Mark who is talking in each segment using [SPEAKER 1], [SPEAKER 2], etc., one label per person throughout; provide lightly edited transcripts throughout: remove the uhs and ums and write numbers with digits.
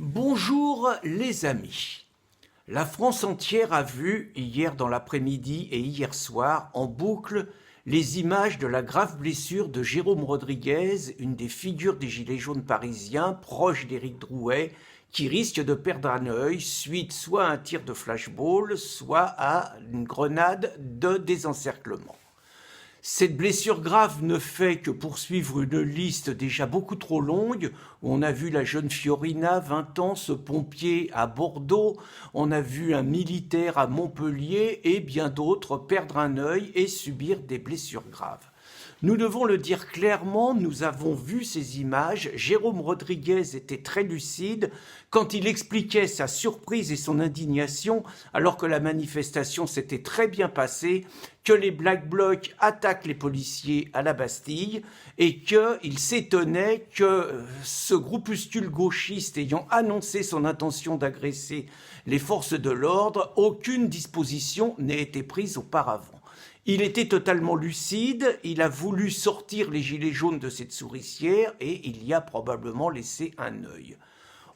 [SPEAKER 1] Bonjour les amis. La France entière a vu hier dans l'après-midi et hier soir en boucle les images de la grave blessure de Jérôme Rodriguez, une des figures des Gilets jaunes parisiens, proche d'Éric Drouet, qui risque de perdre un œil suite soit à un tir de flashball, soit à une grenade de désencerclement. Cette blessure grave ne fait que poursuivre une liste déjà beaucoup trop longue. On a vu la jeune Fiorina, 20 ans, ce pompier à Bordeaux, on a vu un militaire à Montpellier et bien d'autres perdre un œil et subir des blessures graves. Nous devons le dire clairement, nous avons vu ces images. Jérôme Rodriguez était très lucide quand il expliquait sa surprise et son indignation alors que la manifestation s'était très bien passée, que les Black Blocs attaquent les policiers à la Bastille et qu'il s'étonnait que ce groupuscule gauchiste ayant annoncé son intention d'agresser les forces de l'ordre, aucune disposition n'ait été prise auparavant. Il était totalement lucide, il a voulu sortir les gilets jaunes de cette souricière et il y a probablement laissé un œil.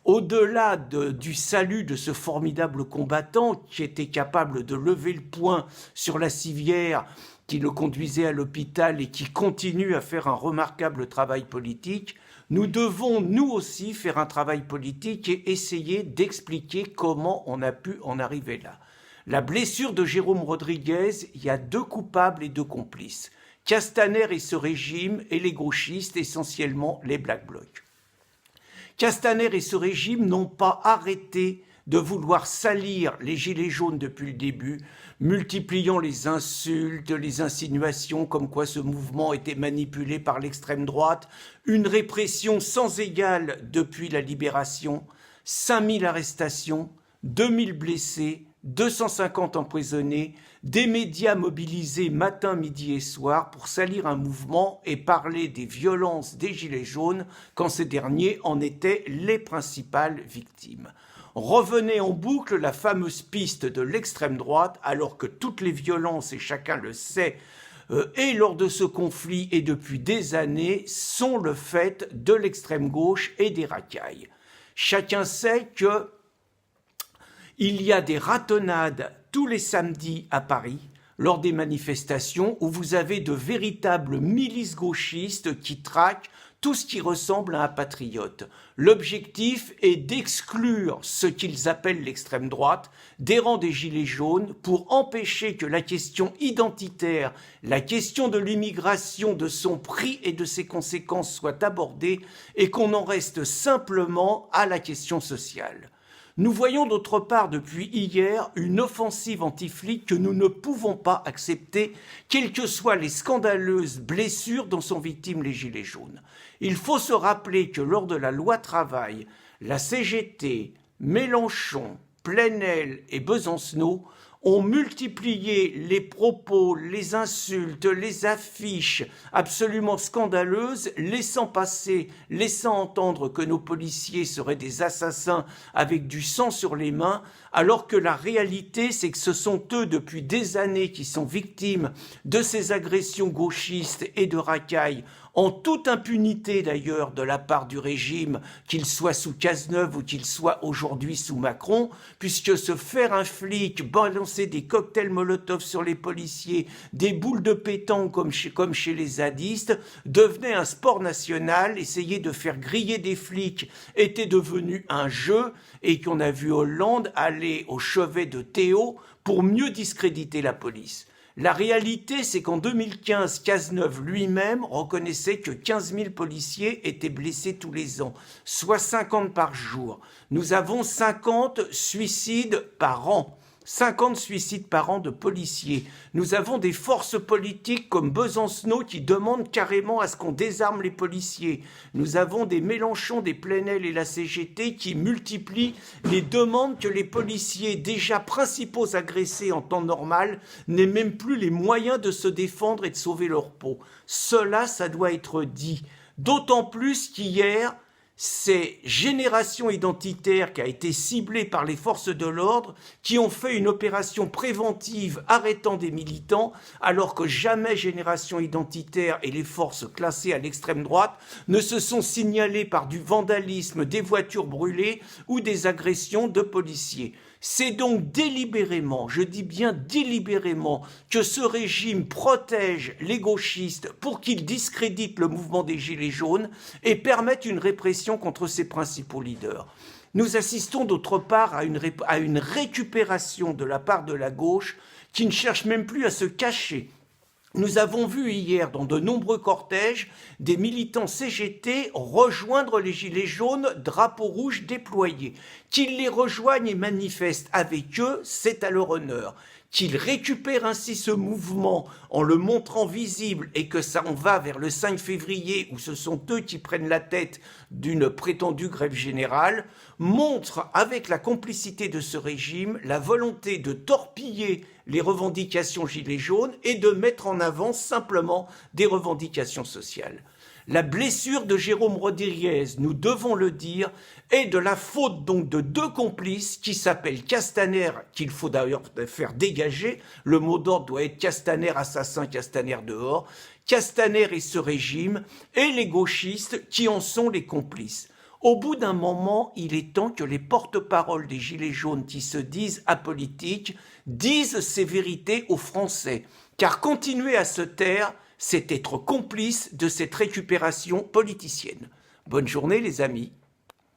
[SPEAKER 1] Au-delà du salut de ce formidable combattant qui était capable de lever le poing sur la civière qui le conduisait à l'hôpital et qui continue à faire un remarquable travail politique, nous devons nous aussi faire un travail politique et essayer d'expliquer comment on a pu en arriver là. La blessure de Jérôme Rodriguez, il y a deux coupables et deux complices. Castaner et ce régime et les gauchistes, essentiellement les Black Blocs. Castaner et ce régime n'ont pas arrêté de vouloir salir les gilets jaunes depuis le début, multipliant les insultes, les insinuations comme quoi ce mouvement était manipulé par l'extrême droite, une répression sans égale depuis la libération, 5000 arrestations, 2000 blessés, 250 empoisonnés, des médias mobilisés matin, midi et soir pour salir un mouvement et parler des violences des Gilets jaunes quand ces derniers en étaient les principales victimes. Revenait en boucle la fameuse piste de l'extrême droite alors que toutes les violences, et chacun le sait, et lors de ce conflit et depuis des années, sont le fait de l'extrême gauche et des racailles. Chacun sait que il y a des ratonnades tous les samedis à Paris, lors des manifestations, où vous avez de véritables milices gauchistes qui traquent tout ce qui ressemble à un patriote. L'objectif est d'exclure ce qu'ils appellent l'extrême droite des rangs des Gilets jaunes pour empêcher que la question identitaire, la question de l'immigration, de son prix et de ses conséquences soit abordée et qu'on en reste simplement à la question sociale. Nous voyons d'autre part depuis hier une offensive anti-flic que nous ne pouvons pas accepter, quelles que soient les scandaleuses blessures dont sont victimes les Gilets jaunes. Il faut se rappeler que lors de la loi travail, la CGT, Mélenchon, Plenel et Besancenot ont multiplié les propos, les insultes, les affiches absolument scandaleuses, laissant entendre que nos policiers seraient des assassins avec du sang sur les mains, alors que la réalité, c'est que ce sont eux depuis des années qui sont victimes de ces agressions gauchistes et de racailles, en toute impunité d'ailleurs de la part du régime, qu'il soit sous Cazeneuve ou qu'il soit aujourd'hui sous Macron, puisque se faire un flic, balancer des cocktails Molotov sur les policiers, des boules de pétanque comme chez les zadistes, devenait un sport national. Essayer de faire griller des flics était devenu un jeu, et qu'on a vu Hollande aller au chevet de Théo pour mieux discréditer la police. La réalité, c'est qu'en 2015, Cazeneuve lui-même reconnaissait que 15 000 policiers étaient blessés tous les ans, soit 50 par jour. Nous avons 50 suicides par an. 50 suicides par an de policiers. Nous avons des forces politiques comme Besancenot qui demandent carrément à ce qu'on désarme les policiers. Nous avons des Mélenchon, des Plenel et la CGT qui multiplient les demandes que les policiers, déjà principaux agressés en temps normal, n'aient même plus les moyens de se défendre et de sauver leur peau. Cela, ça doit être dit. D'autant plus qu'hier, ces générations identitaires qui a été ciblée par les forces de l'ordre, qui ont fait une opération préventive arrêtant des militants, alors que jamais Génération Identitaire et les forces classées à l'extrême droite ne se sont signalées par du vandalisme, des voitures brûlées ou des agressions de policiers. C'est donc délibérément, je dis bien délibérément, que ce régime protège les gauchistes pour qu'ils discréditent le mouvement des Gilets jaunes et permettent une répression contre ses principaux leaders. Nous assistons d'autre part à une récupération de la part de la gauche qui ne cherche même plus à se cacher. Nous avons vu hier dans de nombreux cortèges des militants CGT rejoindre les Gilets jaunes, drapeau rouge déployé. Qu'ils les rejoignent et manifestent avec eux, c'est à leur honneur. Qu'ils récupèrent ainsi ce mouvement en le montrant visible et que ça en va vers le 5 février où ce sont eux qui prennent la tête d'une prétendue grève générale, montre avec la complicité de ce régime la volonté de torpiller les revendications gilets jaunes et de mettre en avant simplement des revendications sociales. La blessure de Jérôme Rodriguez, nous devons le dire, est de la faute donc de deux complices qui s'appellent Castaner, qu'il faut d'ailleurs faire dégager, le mot d'ordre doit être Castaner assassin, Castaner dehors, Castaner et ce régime, et les gauchistes qui en sont les complices. Au bout d'un moment, il est temps que les porte-paroles des Gilets jaunes qui se disent apolitiques disent ces vérités aux Français, car continuer à se taire, c'est être complice de cette récupération politicienne. Bonne journée les amis.